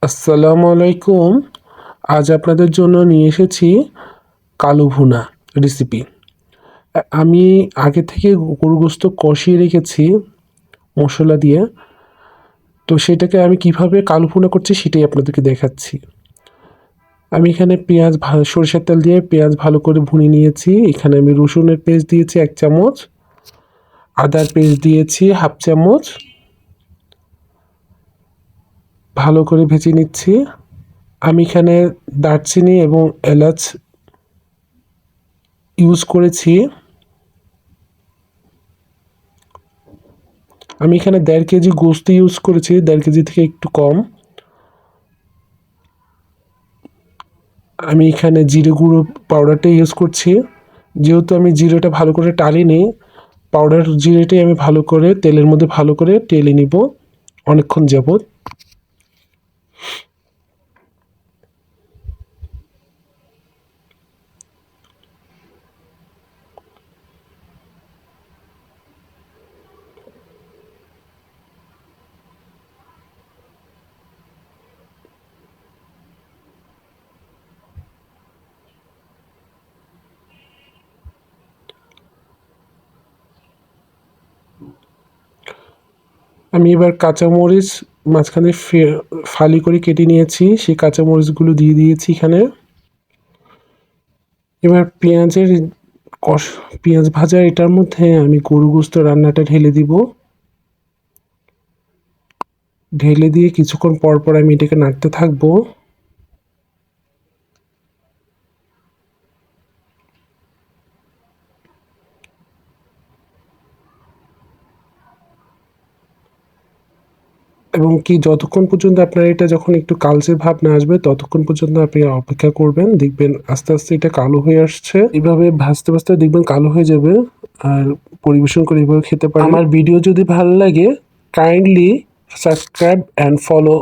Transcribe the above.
আসসালামু আলাইকুম। আজ আপনাদের জন্য নিয়ে এসেছি কালো ভুনা রেসিপি। আমি আগে থেকে গরু গোশত কষিয়ে রেখেছি মশলা দিয়ে। তো সেটাকে আমি কিভাবে কালো ভুনা করছি সেটাই আপনাদেরকে দেখাচ্ছি। আমি এখানে সরিষার তেল দিয়ে পেঁয়াজ ভালো করে ভুনে নিয়েছি। এখানে আমি রসুনের পেস্ট দিয়েছি 1 চামচ, আদার পেস্ট দিয়েছি 1/2 চামচ। ভালো করে ভেজে নিচ্ছি। আমি এখানে দারচিনি এবং এলাচ ইউজ করেছি। আমি এখানে 1.5 কেজি গোস্ত ইউজ করেছি, 1.5 কেজি থেকে একটু কম। আমি এখানে জিরে গুঁড়ো পাউডারটা ইউজ করছি। যেহেতু আমি জিরেটা ভালো করে টালিনি, পাউডার জিরেটাই আমি ভালো করে তেলের মধ্যে ভালো করে টেলে নিব অনেকক্ষণ যাবত। আমি এবার কাঁচামরিচ মাঝখানে ফালি করে কেটে নিয়েছি, সেই কাঁচামরিচগুলো দিয়ে দিয়েছি এখানে। এবার পেঁয়াজ ভাজা এটার মধ্যে আমি গরু গোস্ত রান্নাটা ঢেলে দিব। ঢেলে দিয়ে কিছুক্ষণ পর পর আমি এটাকে নাড়তে থাকবো। এবং কি যতক্ষণ পর্যন্ত আপনার এটা যখন একটু কালচে ভাব না আসবে ততক্ষণ পর্যন্ত আপনি অপেক্ষা করবেন। দেখবেন আস্তে আস্তে এটা কালো হয়ে আসছে। এভাবে ভাজতে ভাজতে দেখবেন কালো হয়ে যাবে। আর পরিবেশন করে এভাবে খেতে পারেন। আমার ভিডিও যদি ভালো লাগে কাইন্ডলি সাবস্ক্রাইব অ্যান্ড ফলো